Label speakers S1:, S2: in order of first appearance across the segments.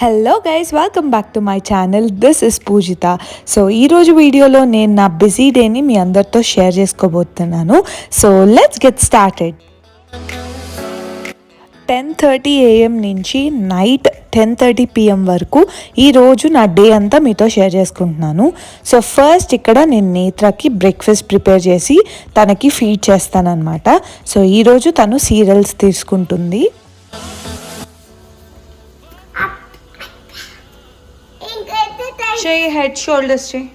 S1: Hello guys, welcome back to my channel. This is Poojitha. So ఈరోజు వీడియోలో నేను నా బిజీ డేని మీ అందరితో షేర్ చేసుకోబోతున్నాను. So let's get started. 10:30 AM నుంచి నైట్ 10:30 PM వరకు ఈరోజు నా డే అంతా మీతో షేర్ చేసుకుంటున్నాను. సో ఫస్ట్ ఇక్కడ నేను నేత్రకి బ్రేక్ఫాస్ట్ ప్రిపేర్ చేసి తనకి ఫీడ్ చేస్తానన్నమాట. సో ఈరోజు తను సీరియల్స్ తీసుకుంటుంది. చేయి హెడ్ షోల్డర్స్ చేయి.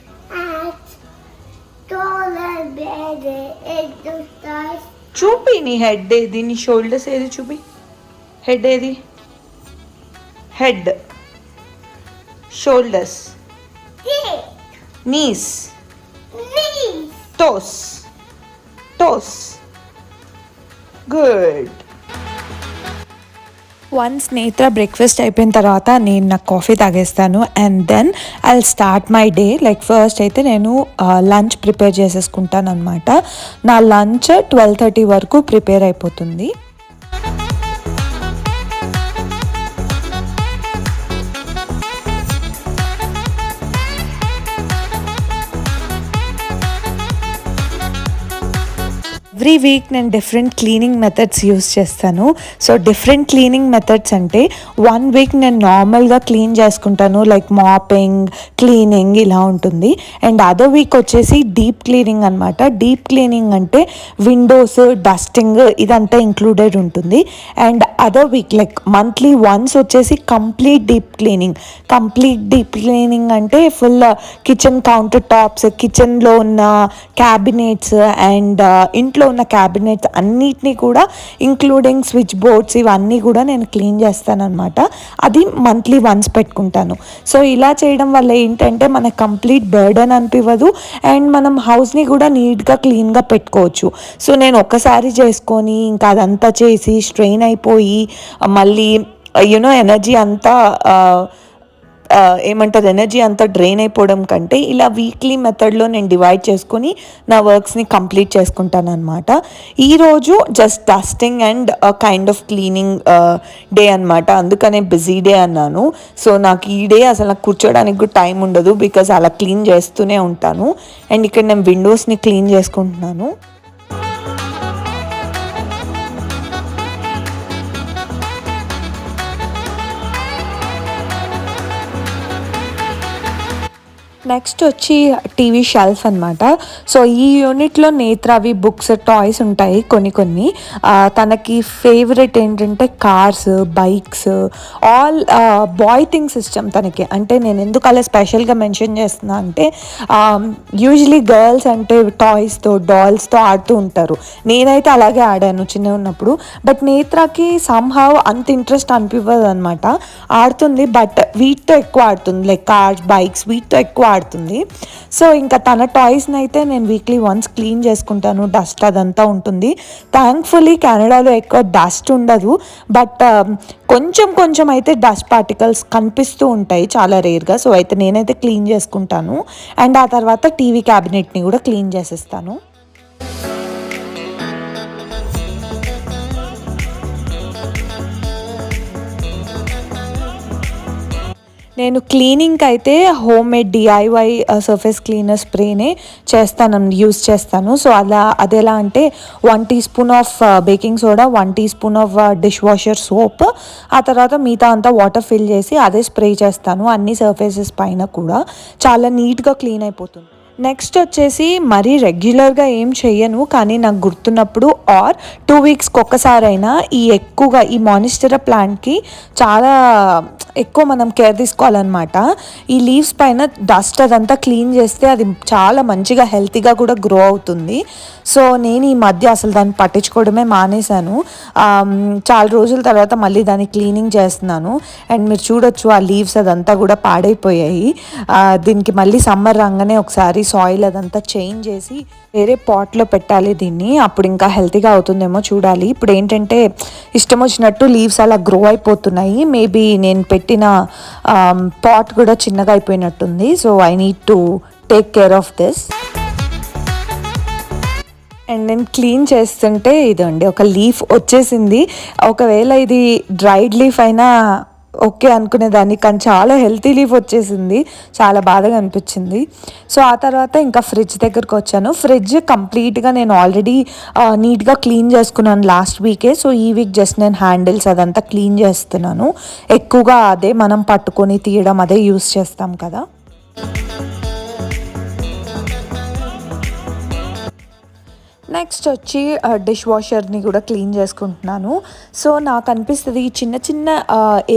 S1: చూపి నీ హెడ్ ఏది, నీ షోల్డర్స్ ఏది చూపి. హెడ్ ఏది? Head, shoulders, knees, toes, toes. Good. Once Netra breakfast అయిపోయిన తర్వాత నేను నా కాఫీ తాగేస్తాను and then I start my day. Like first అయితే నేను లంచ్ ప్రిపేర్ చేసేసుకుంటాను అనమాట. నా లంచ్ 12:30 వరకు ప్రిపేర్ అయిపోతుంది. ఎవ్రీ వీక్ నేను డిఫరెంట్ క్లీనింగ్ మెథడ్స్ యూస్ చేస్తాను. సో డిఫరెంట్ క్లీనింగ్ మెథడ్స్ అంటే 1 వీక్ నేను నార్మల్గా క్లీన్ చేసుకుంటాను, లైక్ మాపింగ్, క్లీనింగ్ ఇలా ఉంటుంది. అండ్ అదర్ వీక్ వచ్చేసి డీప్ క్లీనింగ్ అనమాట. డీప్ క్లీనింగ్ అంటే విండోస్, డస్టింగ్ ఇదంతా ఇంక్లూడెడ్ ఉంటుంది. And other week like monthly once వచ్చేసి complete deep cleaning. Complete deep cleaning అంటే ఫుల్ కిచెన్ కౌంటర్ టాప్స్, కిచెన్లో ఉన్న క్యాబినెట్స్ అండ్ ఇంట్లో ఉన్న క్యాబినెట్స్ అన్నిటినీ కూడా ఇంక్లూడింగ్ స్విచ్ బోర్డ్స్ ఇవన్నీ కూడా నేను క్లీన్ చేస్తానన్నమాట. అది మంత్లీ వన్స్ పెట్టుకుంటాను. సో ఇలా చేయడం వల్ల ఏంటంటే మనకు కంప్లీట్ బర్డన్ అనిపించదు అండ్ మనం హౌస్ని కూడా నీట్గా క్లీన్గా పెట్టుకోవచ్చు. సో నేను ఒక్కసారి చేసుకొని ఇంకా అదంతా చేసి స్ట్రెయిన్ అయిపోయి మళ్ళీ ఎనర్జీ అంతా ఎనర్జీ అంతా డ్రైన్ అయిపోవడం కంటే ఇలా వీక్లీ మెథడ్లో నేను డివైడ్ చేసుకొని నా వర్క్స్ని కంప్లీట్ చేసుకుంటాను అనమాట. ఈరోజు just dusting and kind of cleaning day అనమాట. అందుకనే బిజీ డే అన్నాను. సో నాకు ఈ డే అసలు కూర్చోడానికి కూడా టైం ఉండదు, బికాజ్ అలా క్లీన్ చేస్తూనే ఉంటాను. అండ్ ఇక్కడ నేను విండోస్ని క్లీన్ చేసుకుంటున్నాను. నెక్స్ట్ వచ్చి టీవీ షెల్ఫ్ అనమాట. సో ఈ యూనిట్లో నేత్రవి బుక్స్, టాయ్స్ ఉంటాయి కొన్ని. తనకి ఫేవరెట్ ఏంటంటే cars, bikes, all boy things ఇష్టం తనకి. అంటే నేను ఎందుకు అలా స్పెషల్గా మెన్షన్ చేస్తున్నా అంటే యూజువలీ గర్ల్స్ అంటే టాయ్స్తో, డాల్స్తో ఆడుతూ ఉంటారు. నేనైతే అలాగే ఆడాను చిన్న ఉన్నప్పుడు. బట్ నేత్రకి సమ్హౌ అంత ఇంట్రెస్ట్ అనిపించదు అనమాట. ఆడుతుంది బట్ వీటితో ఎక్కువ ఆడుతుంది, లైక్ కార్స్, బైక్స్ వీటితో ఎక్కువ ఆడుతుంది. సో ఇంకా తన టాయ్స్ని అయితే నేను వీక్లీ వన్స్ క్లీన్ చేసుకుంటాను. డస్ట్ అదంతా ఉంటుంది. థ్యాంక్ఫుల్లీ కెనడాలో ఎక్కువ డస్ట్ ఉండదు, బట్ కొంచెం అయితే డస్ట్ పార్టికల్స్ కనిపిస్తూ ఉంటాయి చాలా రేర్గా. సో అయితే నేనైతే క్లీన్ చేసుకుంటాను అండ్ ఆ తర్వాత టీవీ క్యాబినెట్ని కూడా క్లీన్ చేసేస్తాను. నేను క్లీనింగ్కి అయితే homemade DIY surface cleaner స్ప్రేనే యూస్ చేస్తాను. సో అది ఎలా అంటే 1 teaspoon of baking soda, 1 teaspoon of dishwasher soap, ఆ తర్వాత మిగతా అంతా వాటర్ ఫిల్ చేసి అదే స్ప్రే చేస్తాను అన్ని సర్ఫేసెస్ పైన కూడా. చాలా నీట్గా క్లీన్ అయిపోతుంది. నెక్స్ట్ వచ్చేసి మరీ రెగ్యులర్గా ఏం చెయ్యను, కానీ నాకు గుర్తున్నప్పుడు ఆర్ 2 వీక్స్కి ఒక్కసారైనా ఎక్కువగా ఈ మానిస్టెరా ప్లాంట్కి చాలా ఎక్కువ మనం కేర్ తీసుకోవాలన్నమాట. ఈ లీవ్స్ పైన డస్ట్ అదంతా క్లీన్ చేస్తే అది చాలా మంచిగా హెల్తీగా కూడా గ్రో అవుతుంది. సో నేను ఈ మధ్య అసలు దాన్ని పట్టించుకోవడమే మానేశాను. చాలా రోజుల తర్వాత మళ్ళీ దాన్ని క్లీనింగ్ చేస్తున్నాను. అండ్ మీరు చూడొచ్చు ఆ లీవ్స్ అదంతా కూడా పాడైపోయాయి. దీనికి మళ్ళీ సమ్మర్ రాగానే ఒకసారి సాయిల్ అదంతా చేంజ్ చేసి వేరే పాట్లో పెట్టాలి దీన్ని. అప్పుడు ఇంకా హెల్తీగా అవుతుందేమో చూడాలి. ఇప్పుడు ఏంటంటే ఇష్టం వచ్చినట్టు లీవ్స్ అలా గ్రో అయిపోతున్నాయి. మేబీ నేను పెట్టిన పాట్ కూడా చిన్నగా అయిపోయినట్టుంది. So I need to take care of this. And నేను క్లీన్ చేస్తుంటే ఇదండి ఒక లీఫ్ వచ్చేసింది. ఒకవేళ ఇది డ్రైడ్ లీఫ్ అయినా ఓకే అనుకునేదాన్ని, కానీ చాలా హెల్తీ లీఫ్ వచ్చేసింది, చాలా బాధగా అనిపించింది. సో ఆ తర్వాత ఇంకా ఫ్రిడ్జ్ దగ్గరకు వచ్చాను. ఫ్రిడ్జ్ కంప్లీట్గా నేను ఆల్రెడీ నీట్గా క్లీన్ చేసుకున్నాను లాస్ట్ వీకే. సో ఈ వీక్ జస్ట్ నేను హ్యాండిల్స్ అదంతా క్లీన్ చేస్తున్నాను. ఎక్కువగా అదే మనం పట్టుకొని తీయడం అదే యూస్ చేస్తాం కదా. నెక్స్ట్ వచ్చి డిష్ వాషర్ని కూడా క్లీన్ చేసుకుంటున్నాను. సో నాకు అనిపిస్తుంది ఈ చిన్న చిన్న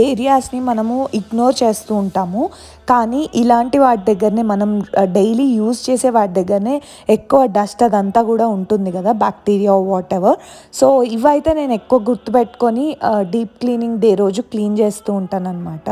S1: ఏరియాస్ని మనము ఇగ్నోర్ చేస్తూ ఉంటాము, కానీ ఇలాంటి వాటి దగ్గరనే మనం డైలీ యూజ్ చేసే వాటి దగ్గరనే ఎక్కువ డస్ట్ అదంతా కూడా ఉంటుంది కదా, బ్యాక్టీరియా వాట్ ఎవర్. సో ఇవైతే నేను ఎక్కువ గుర్తుపెట్టుకొని డీప్ క్లీనింగ్ డే రోజు క్లీన్ చేస్తూ ఉంటాను అనమాట.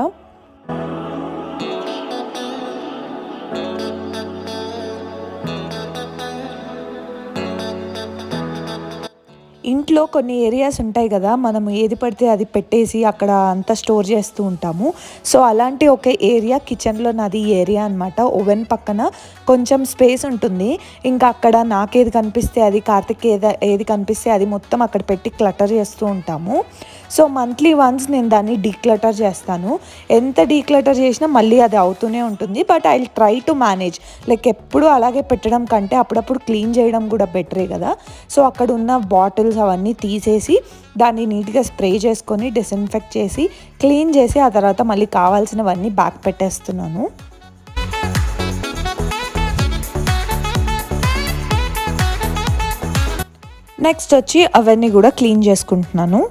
S1: ఇంట్లో కొన్ని ఏరియాస్ ఉంటాయి కదా, మనం ఏది పడితే అది పెట్టేసి అక్కడ అంతా స్టోర్ చేస్తూ ఉంటాము. సో అలాంటి ఒక ఏరియా కిచెన్లో నాది ఏరియా అనమాట. ఓవెన్ పక్కన కొంచెం స్పేస్ ఉంటుంది. ఇంకా అక్కడ నాకేది కనిపిస్తే అది, కార్తిక్ ఏది కనిపిస్తే అది మొత్తం అక్కడ పెట్టి క్లటర్ చేస్తూ ఉంటాము. సో మంత్లీ వన్స్ నేను దాన్ని డీక్లటర్ చేస్తాను. ఎంత డీక్లటర్ చేసినా మళ్ళీ అది అవుతూనే ఉంటుంది. But I will try to manage. Like ఎప్పుడు అలాగే పెట్టడం కంటే అప్పుడప్పుడు క్లీన్ చేయడం కూడా బెటరే కదా. సో అక్కడ ఉన్న బాటిల్స్ అవన్నీ తీసేసి దాన్ని నీట్గా స్ప్రే చేసుకొని డిస్ఇన్ఫెక్ట్ చేసి క్లీన్ చేసి ఆ తర్వాత మళ్ళీ కావాల్సినవన్నీ బ్యాక్ పెట్టేస్తున్నాను. నెక్స్ట్ వచ్చి అవన్నీ కూడా క్లీన్ చేసుకుంటున్నాను.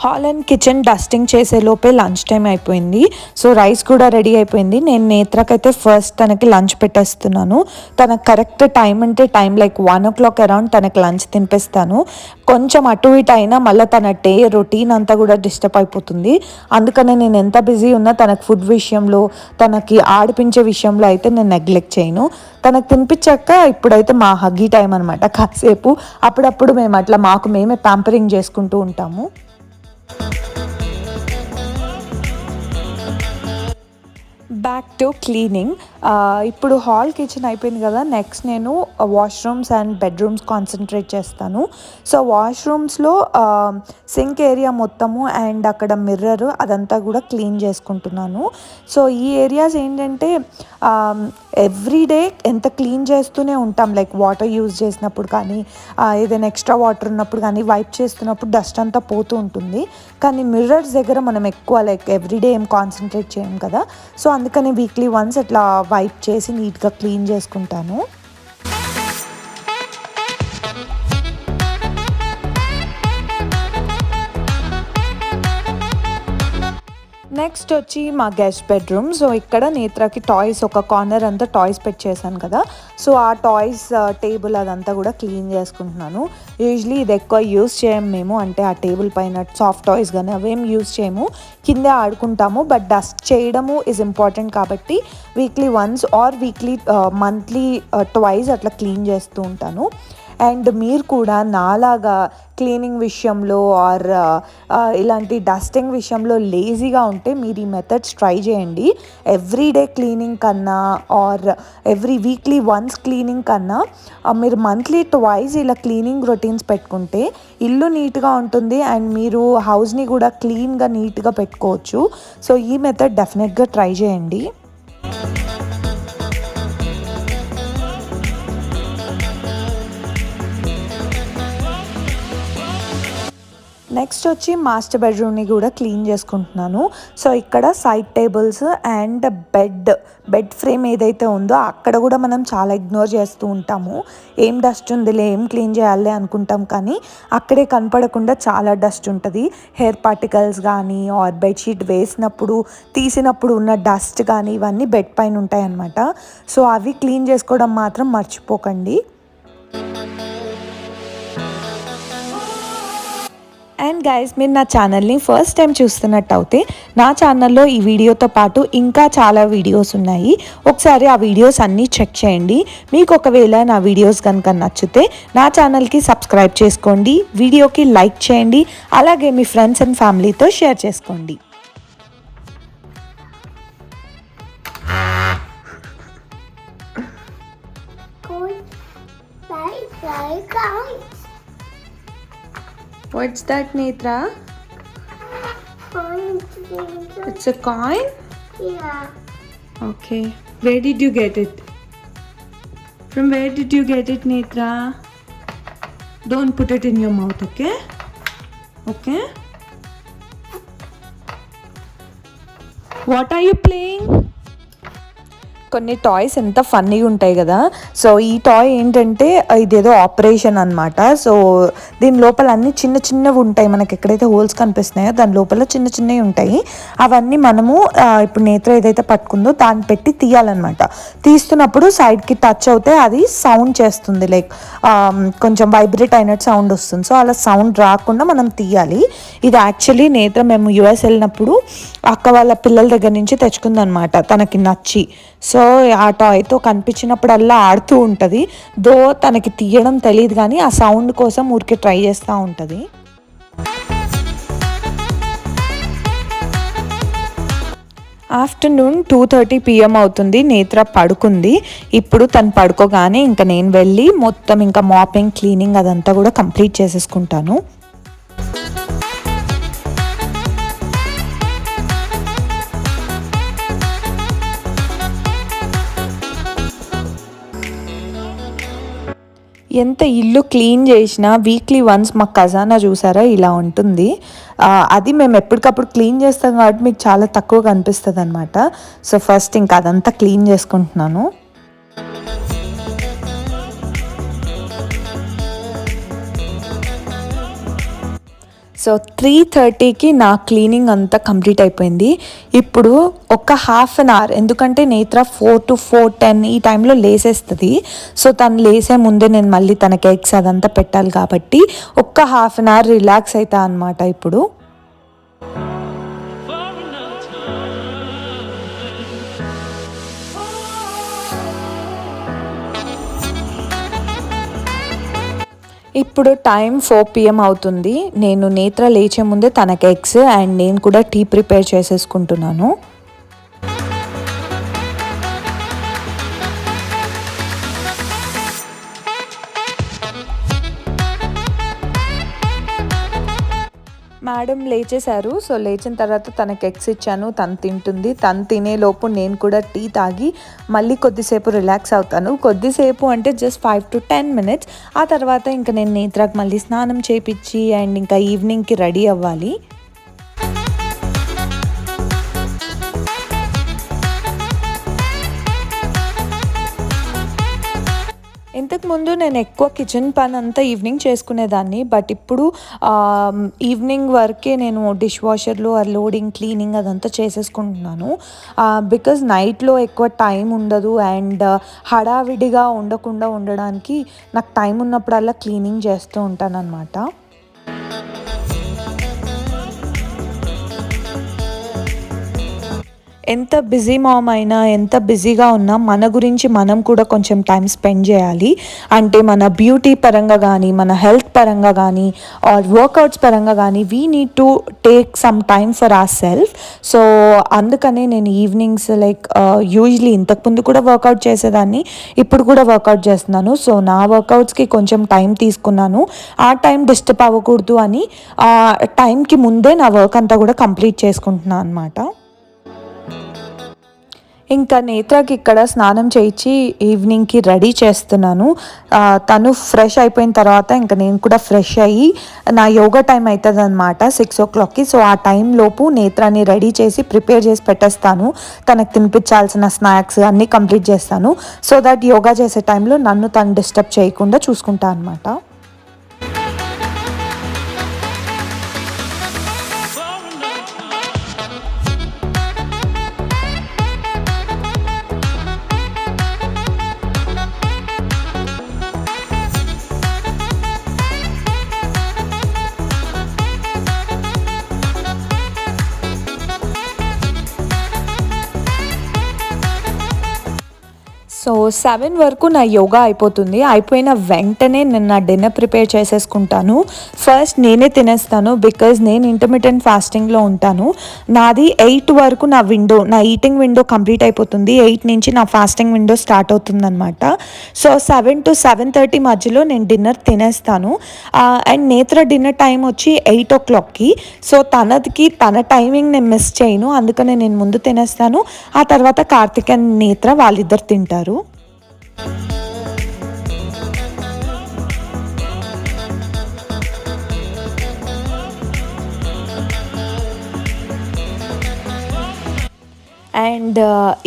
S1: హాల్ అండ్ కిచెన్ డస్టింగ్ చేసే లోపే లంచ్ టైం అయిపోయింది. సో రైస్ కూడా రెడీ అయిపోయింది. నేను నేత్రకైతే ఫస్ట్ తనకి లంచ్ పెట్టేస్తున్నాను. తనకు కరెక్ట్ టైం అంటే టైం లైక్ 1 o'clock అరౌండ్ తనకి లంచ్ తినిపిస్తాను. కొంచెం అటు ఇటు అయినా మళ్ళీ తన డే రొటీన్ అంతా కూడా డిస్టర్బ్ అయిపోతుంది. అందుకనే నేను ఎంత బిజీ ఉన్నా తనకు ఫుడ్ విషయంలో, తనకి ఆడిపించే విషయంలో అయితే నేను నెగ్లెక్ట్ చేయను. తనకు తినిపించాక ఇప్పుడైతే మా హగ్గీ టైం అనమాట. కాసేపు అప్పుడప్పుడు మేము అట్లా మాకు మేమే ప్యాంపరింగ్ చేసుకుంటూ ఉంటాము. Back to cleaning. ఇప్పుడు హాల్ కిచెన్ అయిపోయింది కదా, నెక్స్ట్ నేను వాష్రూమ్స్ అండ్ బెడ్రూమ్స్ కాన్సన్ట్రేట్ చేస్తాను. సో వాష్రూమ్స్లో సింక్ ఏరియా మొత్తము అండ్ అక్కడ మిర్రర్ అదంతా కూడా క్లీన్ చేసుకుంటున్నాను. సో ఈ ఏరియాస్ ఏంటంటే ఎవ్రీడే ఎంత క్లీన్ చేస్తూనే ఉంటాం. లైక్ వాటర్ యూజ్ చేసినప్పుడు కానీ, ఏదైనా ఎక్స్ట్రా వాటర్ ఉన్నప్పుడు కానీ, వైప్ చేస్తున్నప్పుడు డస్ట్ అంతా పోతూ ఉంటుంది. కానీ మిర్రర్స్ దగ్గర మనం ఎక్కువ లైక్ ఎవ్రీడే ఏం కాన్సన్ట్రేట్ చేయం కదా. సో అందుకని వీక్లీ వన్స్ అట్లా వైప్ చేసి నీట్గా క్లీన్ చేసుకుంటాను. నెక్స్ట్ వచ్చి మా గెస్ట్ బెడ్రూమ్. సో ఇక్కడ నేత్రకి టాయ్స్ ఒక కార్నర్ అంతా టాయ్స్ పెట్టేసాను కదా. సో ఆ టాయ్స్ టేబుల్ అదంతా కూడా క్లీన్ చేసుకుంటున్నాను. యూజువలీ ఇది ఎక్కువ యూస్ చేయము మేము, అంటే ఆ టేబుల్ పైన సాఫ్ట్ టాయ్స్ కానీ అవేం యూస్ చేయము, కిందే ఆడుకుంటాము. బట్ డస్ట్ చేయడము ఈజ్ ఇంపార్టెంట్ కాబట్టి weekly once or weekly monthly twice అట్లా క్లీన్ చేస్తూ ఉంటాను. అండ్ మీరు కూడా నాలాగా క్లీనింగ్ విషయంలో ఆర్ ఇలాంటి డస్టింగ్ విషయంలో లేజీగా ఉంటే మీరు ఈ మెథడ్స్ ట్రై చేయండి. ఎవ్రీడే క్లీనింగ్ కన్నా or every weekly once cleaning కన్నా మీరు మంత్లీ ట్వైస్ ఇలా క్లీనింగ్ రొటీన్స్ పెట్టుకుంటే ఇల్లు నీట్గా ఉంటుంది అండ్ మీరు హౌస్ని కూడా క్లీన్గా నీట్గా పెట్టుకోవచ్చు. సో ఈ మెథడ్ డెఫినెట్గా ట్రై చేయండి. నెక్స్ట్ వచ్చి మాస్టర్ బెడ్రూమ్ని కూడా క్లీన్ చేసుకుంటున్నాను. సో ఇక్కడ side tables and bed frame ఏదైతే ఉందో అక్కడ కూడా మనం చాలా ఇగ్నోర్ చేస్తూ ఉంటాము. ఏం డస్ట్ ఉందిలే, ఏం క్లీన్ చేయాలి అనుకుంటాం, కానీ అక్కడే కనపడకుండా చాలా డస్ట్ ఉంటుంది. హెయిర్ పార్టికల్స్ కానీ ఆర్ బెడ్షీట్ వేసినప్పుడు తీసినప్పుడు ఉన్న డస్ట్ కానీ ఇవన్నీ బెడ్ పైన ఉంటాయి అన్నమాట. సో అవి క్లీన్ చేసుకోవడం మాత్రం మర్చిపోకండి. అండ్ గైస్, మీరు నా ఛానల్ని ఫస్ట్ టైం చూస్తున్నట్టు అయితే నా ఛానల్లో ఈ వీడియోతో పాటు ఇంకా చాలా వీడియోస్ ఉన్నాయి. ఒకసారి ఆ వీడియోస్ అన్నీ చెక్ చేయండి. మీకు ఒకవేళ నా వీడియోస్ కనుక నచ్చితే నా ఛానల్కి సబ్స్క్రైబ్ చేసుకోండి, వీడియోకి లైక్ చేయండి, అలాగే మీ ఫ్రెండ్స్ అండ్ ఫ్యామిలీతో షేర్ చేసుకోండి. What's that, Netra? It's a coin?
S2: Yeah.
S1: Okay. Where did you get it? From where did you get it, Netra? Don't put it in your mouth, okay? Okay? What are you playing? కొన్ని toys ఎంత ఫన్నీగా ఉంటాయి కదా. So ఈ toy ఏంటంటే ఇదేదో operation అనమాట. So దీని లోపల అన్ని చిన్న చిన్నవి ఉంటాయి. మనకి ఎక్కడైతే హోల్స్ కనిపిస్తున్నాయో దాని లోపల చిన్న చిన్నవి ఉంటాయి. అవన్నీ మనము ఇప్పుడు నేత్ర ఏదైతే పట్టుకుందో దాన్ని పెట్టి తీయాలన్నమాట. తీస్తున్నప్పుడు సైడ్కి టచ్ అవుతే అది సౌండ్ చేస్తుంది, లైక్ కొంచెం వైబ్రేట్ అయినట్టు సౌండ్ వస్తుంది. సో అలా సౌండ్ రాకుండా మనం తీయాలి. ఇది యాక్చువల్లీ నేత్ర మేము యుఎస్ వెళ్ళినప్పుడు అక్క వాళ్ళ పిల్లల దగ్గర నుంచి తెచ్చుకుందనమాట, తనకి నచ్చి. సో ఆ టాయ్తో కనిపించినప్పుడల్లా ఆడుతూ ఉంటుంది. దో తనకి తీయడం తెలియదు కానీ ఆ సౌండ్ కోసం ఊరికే ట్రై చేస్తూ ఉంటుంది. ఆఫ్టర్నూన్ 2:30 PM అవుతుంది. నేత్ర పడుకుంది. ఇప్పుడు తను పడుకోగానే ఇంకా నేను వెళ్ళి మొత్తం ఇంకా మాపింగ్, క్లీనింగ్ అదంతా కూడా కంప్లీట్ చేసేసుకుంటాను. ఎంత ఇల్లు క్లీన్ చేసినా వీక్లీ వన్స్ మా ఖజానా చూసారా ఇలా ఉంటుంది. అది మేము ఎప్పటికప్పుడు క్లీన్ చేస్తాం కాబట్టి మీకు చాలా తక్కువ కనిపిస్తుంది అనమాట. సో ఫస్ట్ ఇంకా అదంతా క్లీన్ చేసుకుంటున్నాను. సో 3:30కి నా క్లీనింగ్ అంతా కంప్లీట్ అయిపోయింది. ఇప్పుడు ఒక హాఫ్ అన్ అవర్, ఎందుకంటే నేత్ర 4 to 4:10 ఈ టైంలో లేసేస్తుంది. సో తను లేసే ముందే నేను మళ్ళీ తనకి ఎగ్స్ అదంతా పెట్టాలి కాబట్టి ఒక్క హాఫ్ అన్ అవర్ రిలాక్స్ అవుతా అనమాట ఇప్పుడు. ఇప్పుడు టైం 4 PM అవుతుంది. నేను నేత్ర లేచే ముందే తనకి ఎగ్స్ అండ్ నేను కూడా టీ ప్రిపేర్ చేసేసుకుంటున్నాను. మేడం లేచేశారు. సో లేచిన తర్వాత తనకి ఎగ్స్ ఇచ్చాను, తను తింటుంది. తను తినేలోపు నేను కూడా టీ తాగి మళ్ళీ కొద్దిసేపు రిలాక్స్ అవుతాను. కొద్దిసేపు అంటే జస్ట్ 5 to 10 minutes. ఆ తర్వాత ఇంకా నేను నేత్రకు మళ్ళీ స్నానం చేయించి అండ్ ఇంకా ఈవినింగ్కి రెడీ అవ్వాలి. ఇంతకుముందు నేను ఎక్కువ కిచెన్ పని అంతా ఈవినింగ్ చేసుకునేదాన్ని. బట్ ఇప్పుడు ఈవినింగ్ వరకే నేను డిష్ వాషర్లో లోడింగ్, క్లీనింగ్ అదంతా చేసేసుకుంటున్నాను. బికాజ్ నైట్లో ఎక్కువ టైం ఉండదు అండ్ హడావిడిగా ఉండకుండా ఉండడానికి నాకు టైం ఉన్నప్పుడల్లా క్లీనింగ్ చేస్తూ ఉంటాను అన్నమాట. ఎంత బిజీ మామ్ అయినా, ఎంత బిజీగా ఉన్నా మన గురించి మనం కూడా కొంచెం టైం స్పెండ్ చేయాలి. అంటే మన బ్యూటీ పరంగా కానీ, మన హెల్త్ పరంగా కానీ, ఆర్ వర్కౌట్స్ పరంగా కానీ we need to take some time for our self. So అందుకనే నేను ఈవినింగ్స్ లైక్ యూజువలీ ఇంతకుముందు కూడా వర్కౌట్ చేసేదాన్ని, ఇప్పుడు కూడా వర్కౌట్ చేస్తున్నాను. సో నా వర్కౌట్స్కి కొంచెం టైం తీసుకున్నాను. ఆ టైం డిస్టర్బ్ అవ్వకూడదు అని టైంకి ముందే నా వర్క్ అంతా కూడా కంప్లీట్ చేసుకుంటున్నాను అనమాట. ఇంకా నేత్రకి ఇక్కడ స్నానం చేయించి ఈవినింగ్కి రెడీ చేస్తున్నాను. తను ఫ్రెష్ అయిపోయిన తర్వాత ఇంకా నేను కూడా ఫ్రెష్ అయ్యి నా యోగా టైం అవుతుంది అనమాట 6 o'clockకి. సో ఆ టైంలోపు నేత్రాన్ని రెడీ చేసి ప్రిపేర్ చేసి పెట్టేస్తాను. తనకు తినిపించాల్సిన స్నాక్స్ అన్నీ కంప్లీట్ చేస్తాను. సో దట్ యోగా చేసే టైంలో నన్ను తను డిస్టర్బ్ చేయకుండా చూసుకుంటా అనమాట. సో 7 వరకు నా యోగా అయిపోతుంది. అయిపోయిన వెంటనే నేను నా డిన్నర్ ప్రిపేర్ చేసేసుకుంటాను. ఫస్ట్ నేనే తినేస్తాను బికాజ్ నేను ఇంటర్మిటెంట్ ఫాస్టింగ్లో ఉంటాను. నాది 8 వరకు నా ఈటింగ్ విండో కంప్లీట్ అయిపోతుంది. 8 నుంచి నా ఫాస్టింగ్ విండో స్టార్ట్ అవుతుందన్నమాట. సో 7 to 7:30 మధ్యలో నేను డిన్నర్ తినేస్తాను. అండ్ నేత్ర డిన్నర్ టైం వచ్చి 8 o'clockకి. సో తన టైమింగ్ నేను మిస్ చేయను, అందుకనే నేను ముందు తినేస్తాను. ఆ తర్వాత కార్తిక్ అండ్ నేత్ర వాళ్ళిద్దరు తింటారు. అండ్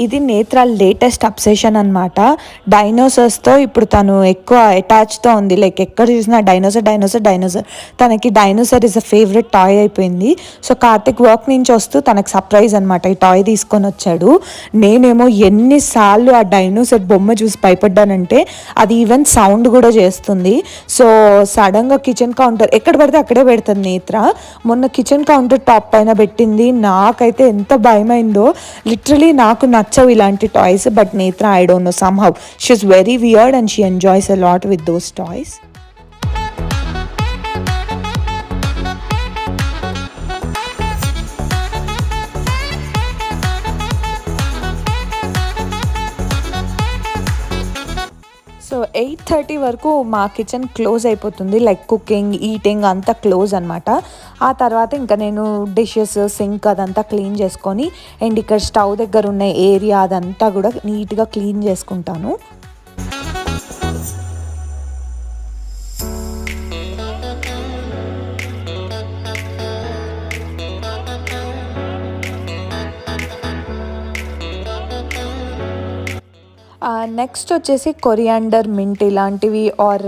S1: ఇది నేత్ర లేటెస్ట్ అబ్సెషన్ అనమాట. డైనోసార్స్తో ఇప్పుడు తను ఎక్కువ అటాచ్తో ఉంది. లైక్ ఎక్కడ చూసినా డైనోసార్. తనకి dinosaur is a favourite toy అయిపోయింది. సో కార్తిక్ వర్క్ నుంచి వస్తూ తనకు సర్ప్రైజ్ అనమాట ఈ టాయ్ తీసుకొని వచ్చాడు. నేనేమో ఎన్నిసార్లు ఆ డైనోసార్ బొమ్మ చూసి భయపడ్డానంటే అది ఈవెన్ సౌండ్ కూడా చేస్తుంది. సో సడన్గా కిచెన్ కౌంటర్ ఎక్కడ పడితే అక్కడే పెడుతుంది నేత్ర. మొన్న కిచెన్ కౌంటర్ టాప్ పైన పెట్టింది. నాకైతే ఎంత భయమైందో. లిటరలీ నాకు నచ్చవు ఇలాంటి టాయ్స్, బట్ నేత్ర I don't know somehow she is very weird and she enjoys a lot with those toys. So 8:30 వరకు మా కిచెన్ క్లోజ్ అయిపోతుంది. లైక్ కుకింగ్, ఈటింగ్ అంతా క్లోజ్ అనమాట. ఆ తర్వాత ఇంకా నేను డిషెస్, సింక్ అదంతా క్లీన్ చేసుకొని అండ్ ఇక్కడ స్టవ్ దగ్గర ఉన్న ఏరియా అదంతా కూడా నీట్గా క్లీన్ చేసుకుంటాను. నెక్స్ట్ వచ్చేసి కొరియాండర్, మింట్ ఇలాంటివి ఆర్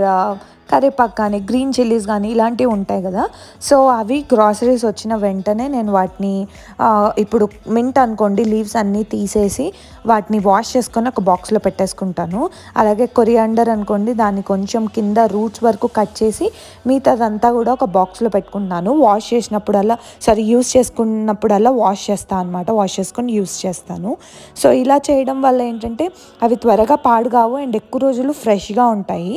S1: కరివేపాకు కానీ గ్రీన్ చిల్లీస్ కానీ ఇలాంటివి ఉంటాయి కదా. సో అవి గ్రాసరీస్ వచ్చిన వెంటనే నేను వాటిని ఇప్పుడు మింట్ అనుకోండి లీవ్స్ అన్నీ తీసేసి వాటిని వాష్ చేసుకొని ఒక బాక్స్లో పెట్టేసుకుంటాను. అలాగే కొరియాండర్ అనుకోండి దాన్ని కొంచెం కింద రూట్స్ వరకు కట్ చేసి మిగతాదంతా కూడా ఒక బాక్స్లో పెట్టుకుంటాను. యూస్ చేసుకున్నప్పుడల్లా వాష్ చేస్తాను అనమాట. వాష్ చేసుకొని యూస్ చేస్తాను. సో ఇలా చేయడం వల్ల ఏంటంటే అవి త్వరగా పాడు కావు అండ్ ఎక్కువ రోజులు ఫ్రెష్గా ఉంటాయి.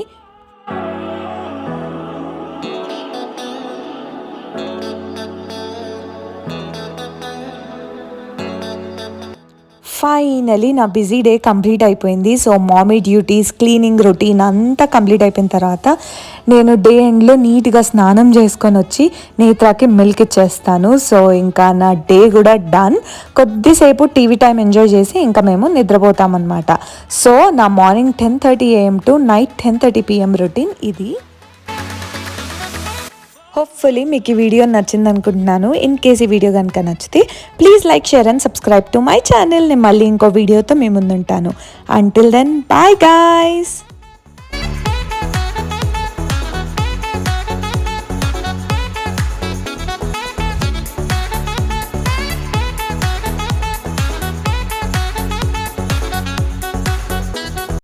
S1: ఫైనలీ నా బిజీ డే కంప్లీట్ అయిపోయింది. సో మామీ డ్యూటీస్, క్లీనింగ్ రొటీన్ అంతా కంప్లీట్ అయిపోయిన తర్వాత నేను డే ఎండ్లో నీట్గా స్నానం చేసుకొని వచ్చి నేత్రాకి మిల్క్ ఇచ్చేస్తాను. సో ఇంకా నా డే కూడా డన్. కొద్దిసేపు టీవీ టైం ఎంజాయ్ చేసి ఇంకా మేము నిద్రపోతామన్నమాట. సో నా morning 10:30 AM to night 10:30 PM routine ఇది. హోప్ఫుల్లీ మీకు ఈ వీడియో నచ్చింది అనుకుంటున్నాను. ఇన్ కేస్ ఈ వీడియో కనుక నచ్చితే please like, share and subscribe to my channel. నేను మళ్ళీ ఇంకో వీడియోతో మీ ముందుంటాను. Until then bye guys.